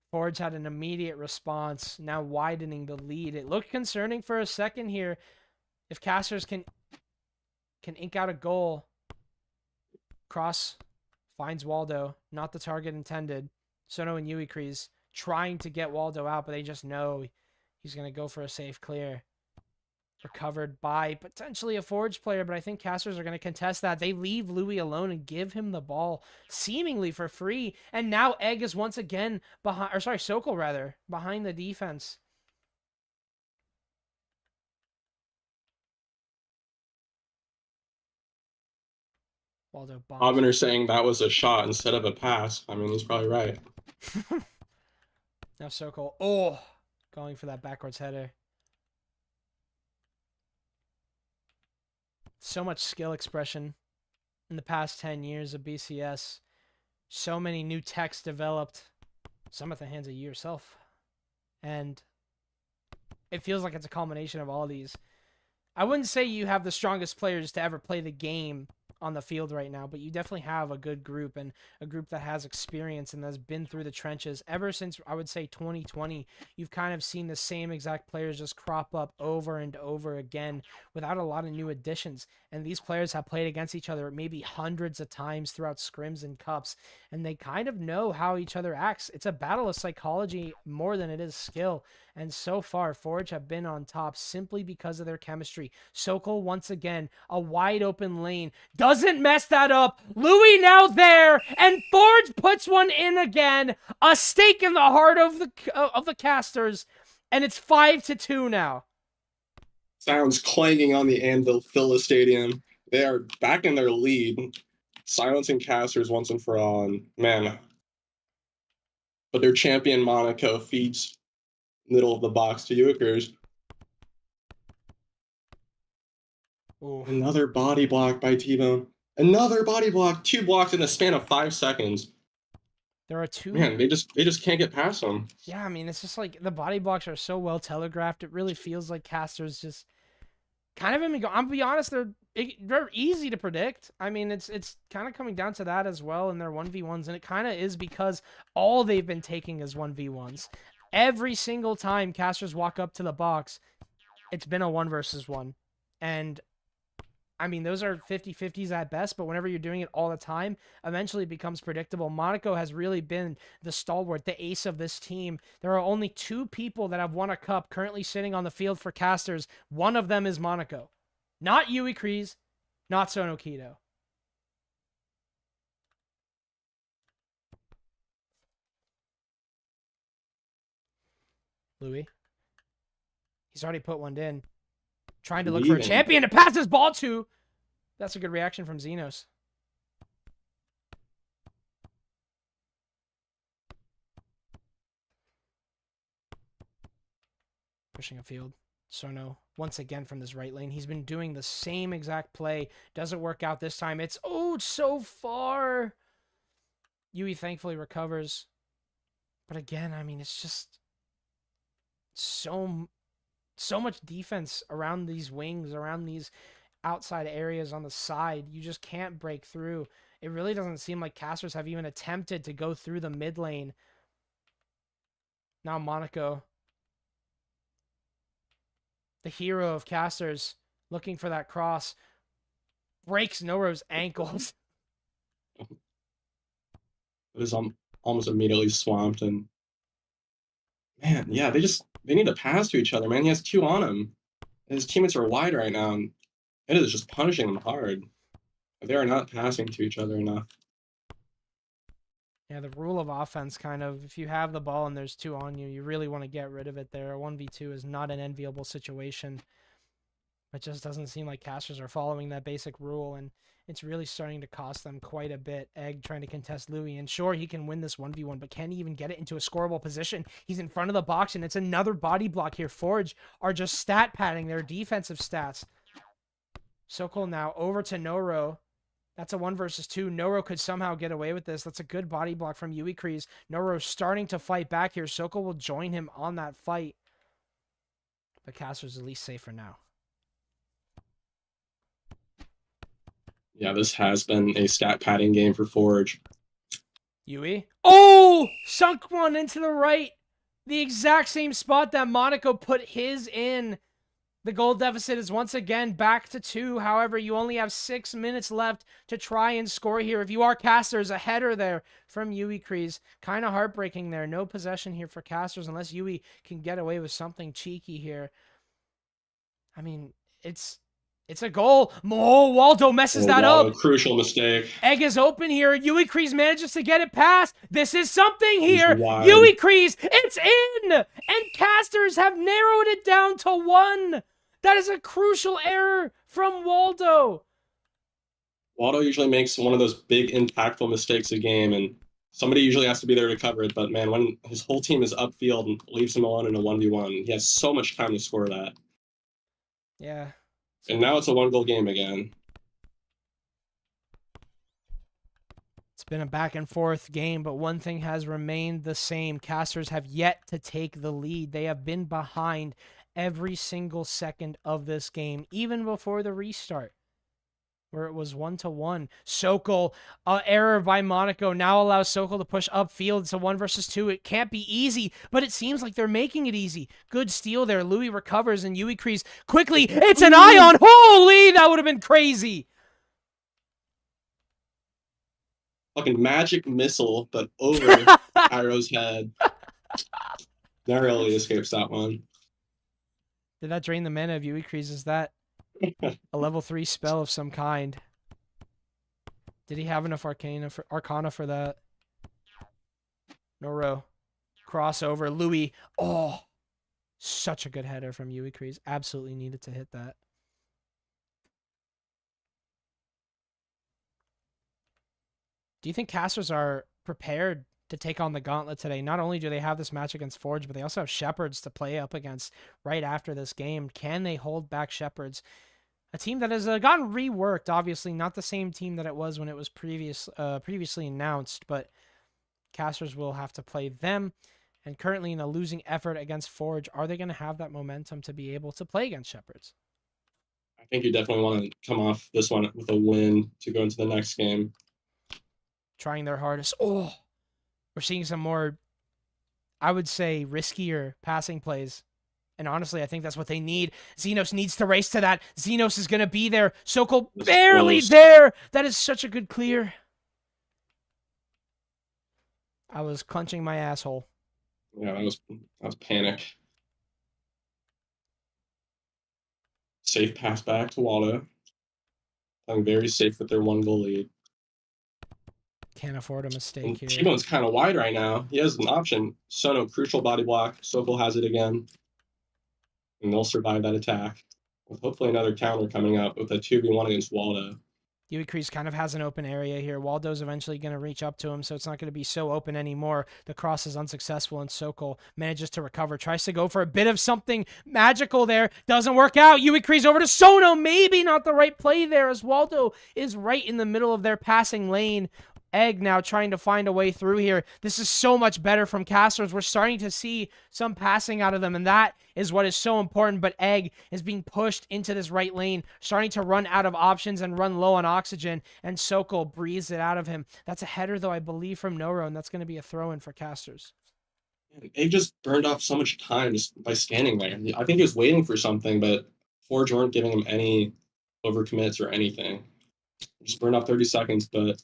Forge had an immediate response, now widening the lead. It looked concerning for a second here. If Casters can ink out a goal. Cross finds Waldo, not the target intended. Sono and Yui Krees trying to get Waldo out, but they just know he's going to go for a safe clear. Recovered by potentially a Forge player, but I think Casters are going to contest that. They leave Louis alone and give him the ball seemingly for free. And now Egg is once again behind, or sorry, Sokol rather, behind the defense. Waldo bombs. Ogbener saying that was a shot instead of a pass. I mean, he's probably right. Now Sokol, going for that backwards header. So much skill expression in the past 10 years of BCS. So many new techs developed, some at the hands of you yourself. And it feels like it's a culmination of all these. I wouldn't say you have the strongest players to ever play the game on the field right now, but you definitely have a good group, and a group that has experience and has been through the trenches ever since, I would say, 2020. You've kind of seen the same exact players just crop up over and over again without a lot of new additions, and these players have played against each other maybe hundreds of times throughout scrims and cups, and they kind of know how each other acts. It's a battle of psychology more than it is skill, and so far Forge have been on top simply because of their chemistry. Sokol once again, a wide open lane, doesn't mess that up. Louis now there, and Forge puts one in again. A stake in the heart of the casters, and it's 5-2 now. Sounds clanging on the anvil, fill the stadium. They are back in their lead, silencing casters once and for all. And man, but their champion Monaco feeds middle of the box to Euchers. Another body block by T-Bone. Another body block. 2 blocks in a span of 5 seconds. There are two. Man, they just can't get past them. Yeah, I mean, it's just like the body blocks are so well telegraphed. It really feels like casters just kind of I'm gonna be honest, they're easy to predict. I mean, it's kind of coming down to that as well in their 1v1s, and it kind of is because all they've been taking is 1v1s. Every single time casters walk up to the box, it's been a 1 versus 1. And I mean, those are 50-50s at best, but whenever you're doing it all the time, eventually it becomes predictable. Monaco has really been the stalwart, the ace of this team. There are only 2 people that have won a cup currently sitting on the field for casters. One of them is Monaco. Not Yui Kreese, not Sono Kido. Louis. He's already put one in. Trying to look for a champion to pass his ball to. That's a good reaction from Xenos. Pushing a field. Sono, once again from this right lane. He's been doing the same exact play. Doesn't work out this time. It's so far. Yui thankfully recovers. But again, I mean, it's just so much defense around these wings, around these outside areas on the side. You just can't break through. It really doesn't seem like casters have even attempted to go through the mid lane. Now Monaco, the hero of casters, looking for that cross, breaks Noro's ankles. It is almost immediately swamped, and man, yeah, they need to pass to each other, man. He has 2 on him. And his teammates are wide right now, and it is just punishing them hard. They are not passing to each other enough. Yeah, the rule of offense kind of, if you have the ball and there's 2 on you, you really want to get rid of it there. A 1v2 is not an enviable situation. It just doesn't seem like casters are following that basic rule, and it's really starting to cost them quite a bit. Egg trying to contest Louis, and sure, he can win this 1v1, but can he even get it into a scoreable position? He's in front of the box, and it's another body block here. Forge are just stat padding their defensive stats. Sokol now over to Noro. That's a 1 versus 2. Noro could somehow get away with this. That's a good body block from Yui Kreese. Noro starting to fight back here. Sokol will join him on that fight. But Caster's at least safe for now. Yeah, this has been a stat padding game for Forge. Yui. Oh! Sunk one into the right. The exact same spot that Monaco put his in. The goal deficit is once again back to 2. However, you only have 6 minutes left to try and score here. If you are casters, a header there from Yui Kreese. Kind of heartbreaking there. No possession here for casters unless Yui can get away with something cheeky here. I mean, it's a goal. Oh, Waldo messes that up. Crucial mistake. Egg is open here. Yui Kreese manages to get it past. This is something here. Yui Kreese, it's in! And casters have narrowed it down to 1. That is a crucial error from Waldo. Waldo usually makes one of those big, impactful mistakes a game, and somebody usually has to be there to cover it. But man, when his whole team is upfield and leaves him alone in a 1v1, he has so much time to score that. Yeah. And now it's a 1-goal game again. It's been a back and forth game, but one thing has remained the same. Casters have yet to take the lead. They have been behind every single second of this game, even before the restart, where it was 1-1. Sokol, error by Monaco, now allows Sokol to push upfield. It's a 1 versus 2. It can't be easy, but it seems like they're making it easy. Good steal there. Louis recovers, and Yui Kreese quickly. It's an ion. Holy, that would have been crazy. Fucking magic missile, but over Pyro's head. Narrowly escapes that one. Did that drain the mana of Yui Kreese? Is that a level 3 spell of some kind? Did he have enough Arcana for that? Noro. Crossover. Louis. Oh, such a good header from Yui Kreese. Absolutely needed to hit that. Do you think casters are prepared to take on the gauntlet today? Not only do they have this match against Forge, but they also have Shepherds to play up against right after this game. Can they hold back Shepherds? A team that has gotten reworked, obviously not the same team that it was when it was previously announced, but Casters will have to play them. And currently in a losing effort against Forge, are they going to have that momentum to be able to play against Shepherds? I think you definitely want to come off this one with a win to go into the next game. Trying their hardest. Oh, we're seeing some more, I would say, riskier passing plays. And honestly, I think that's what they need. Xenos needs to race to that. Xenos is going to be there. Sokol barely there. That is such a good clear. I was clenching my asshole. Yeah, that was panic. Safe pass back to Waldo. Playing very safe with their 1-goal lead. Can't afford a mistake here. T-Bone's kind of wide right now. He has an option. Sono, crucial body block. Sokol has it again. And they'll survive that attack. With hopefully another counter coming up with a 2v1 against Waldo. Dewey Crease kind of has an open area here. Waldo's eventually going to reach up to him, so it's not going to be so open anymore. The cross is unsuccessful, and Sokol manages to recover. Tries to go for a bit of something magical there. Doesn't work out. Dewey Crease over to Sono. Maybe not the right play there, as Waldo is right in the middle of their passing lane. Egg now trying to find a way through here. This is so much better from Casters. We're starting to see some passing out of them, and that is what is so important. But Egg is being pushed into this right lane, starting to run out of options and run low on oxygen, and Sokol breathes it out of him. That's a header, though, I believe, from Noro, and that's going to be a throw-in for Casters. Egg just burned off so much time just by standing there. I think he was waiting for something, but Forge weren't giving him any overcommits or anything. Just burned off 30 seconds, but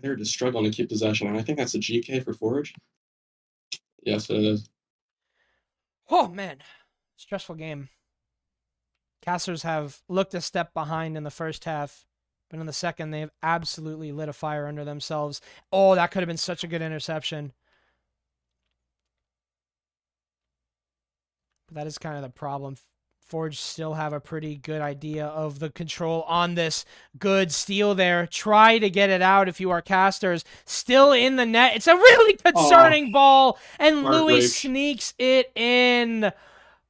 they're just struggling to keep possession, and I think that's a GK for Forge. Yes, it is. Oh, man. Stressful game. Casters have looked a step behind in the first half, but in the second, they've absolutely lit a fire under themselves. Oh, that could have been such a good interception. But that is kind of the problem. Forge still have a pretty good idea of the control on this. Good steal there. Try to get it out if you are Casters. Still in the net. It's a really concerning ball, and Louis sneaks it in.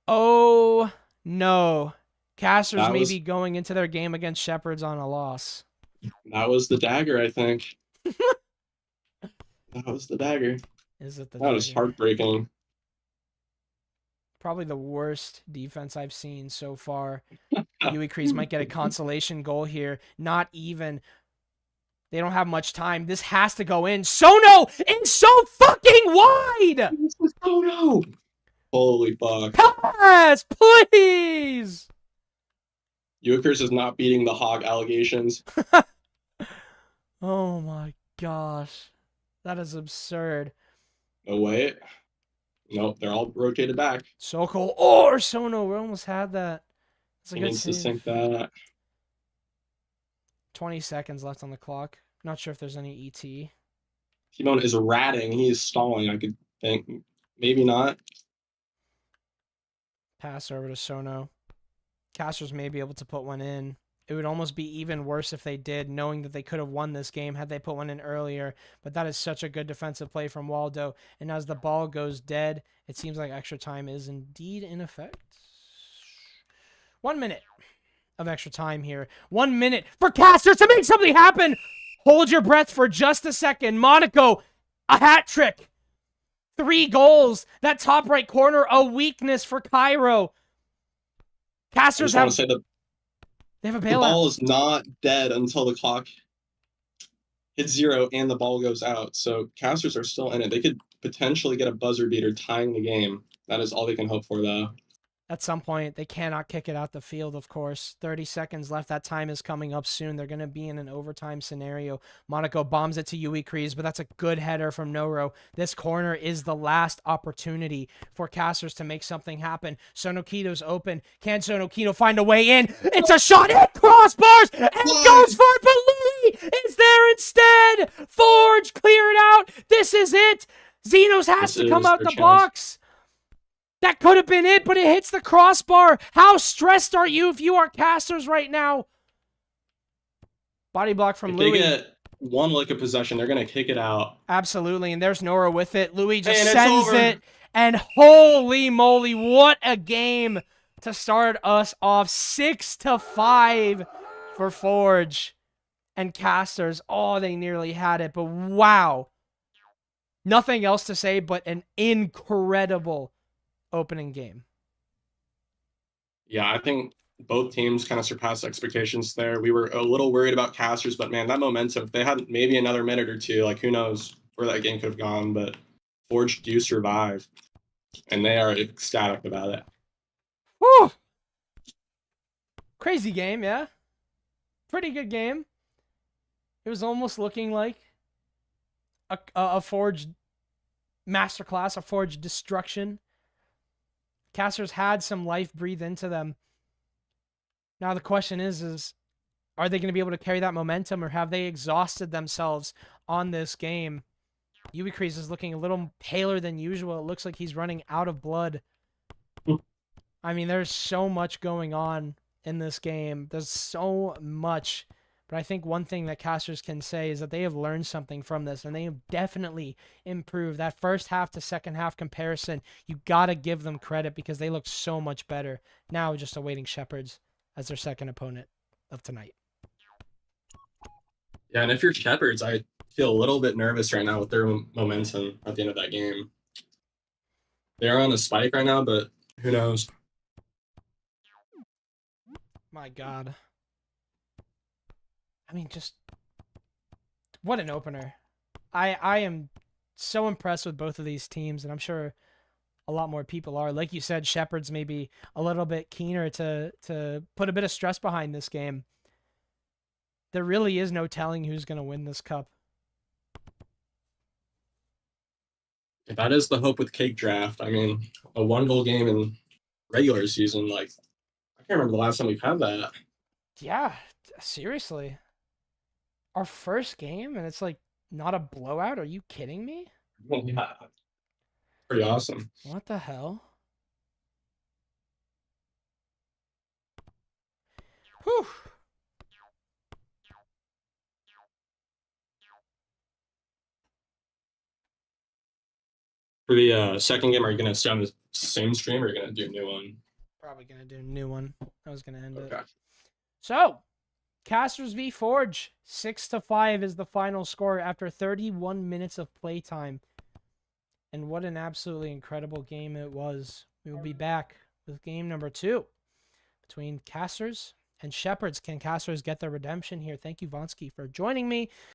Oh, no. Casters may be going into their game against Shepherds on a loss. That was the dagger, I think. That was the dagger. Is it the dagger? That was heartbreaking. Probably the worst defense I've seen so far. Dewey Crease might get a consolation goal here. Not even. They don't have much time. This has to go in. Sono in so fucking wide! Sono! Holy fuck. Yes, please! Euchers is not beating the hog allegations. Oh my gosh. That is absurd. No way. Nope, they're all rotated back. Sokol or Sono. We almost had that. That's a good needs to sink that. 20 seconds left on the clock. Not sure if there's any ET. T-Bone is ratting. He is stalling, I could think. Maybe not. Pass over to Sono. Casters may be able to put one in. It would almost be even worse if they did, knowing that they could have won this game had they put one in earlier. But that is such a good defensive play from Waldo. And as the ball goes dead, it seems like extra time is indeed in effect. 1 minute of extra time here. 1 minute for Casters to make something happen. Hold your breath for just a second. Monaco, a hat trick. 3 goals. That top right corner, a weakness for Cairo. Casters have... They have a bailout. The ball is not dead until the clock hits 0 and the ball goes out. So Casters are still in it. They could potentially get a buzzer beater tying the game. That is all they can hope for, though. At some point, they cannot kick it out the field, of course. 30 seconds left. That time is coming up soon. They're going to be in an overtime scenario. Monaco bombs it to Yui Kreese, but that's a good header from Noro. This corner is the last opportunity for Casters to make something happen. Sonokito's open. Can Sonokito find a way in? It's a shot at crossbars and goes for it, but Louis is there instead. Forge, clear it out. This is it. Xenos has to come out the box. That could have been it, but it hits the crossbar. How stressed are you if you are Casters right now? Body block from Louis. If they get one lick of possession, they're going to kick it out. Absolutely, and the's Nora with it. Louis just sends it, and holy moly, what a game to start us off. 6-5 for Forge. And Casters, oh, they nearly had it, but wow. Nothing else to say but an incredible opening game. Yeah, I think both teams kind of surpassed expectations there. We were a little worried about Casters, but man, that momentum, if they had maybe another minute or two, like who knows where that game could have gone, but Forge do survive, and they are ecstatic about it. Whew. Crazy game, yeah. Pretty good game. It was almost looking like a Forge masterclass, a Forge destruction. Casters had some life breathe into them. Now the question is are they going to be able to carry that momentum, or have they exhausted themselves on this game? Uwikrease is looking a little paler than usual. It looks like he's running out of blood. I mean, there's so much going on in this game. There's so much. But I think one thing that casters can say is that they have learned something from this, and they have definitely improved. That first half to second half comparison, you got to give them credit because they look so much better. Now just awaiting Shepherds as their second opponent of tonight. Yeah, and if you're Shepherds, I feel a little bit nervous right now with their momentum at the end of that game. They are on a spike right now, but who knows? My God. I mean, just what an opener. I am so impressed with both of these teams, and I'm sure a lot more people are. Like you said, Shepherds may be a little bit keener to put a bit of stress behind this game. There really is no telling who's going to win this cup. That is the hope with Cake Draft. I mean, a 1-goal game in regular season, like I can't remember the last time we've had that. Yeah, seriously. Our first game, and it's like not a blowout? Are you kidding me? Yeah, pretty awesome. What the hell? Whew. For the second game, are you gonna stay on the same stream, or are you gonna do a new one? Probably going to do a new one. I was going to end Okay. it. So, Casters v Forge, 6-5 is the final score after 31 minutes of playtime. And what an absolutely incredible game it was. We will be back with game number 2 between Casters and Shepherds. Can Casters get their redemption here? Thank you, Vonsky, for joining me.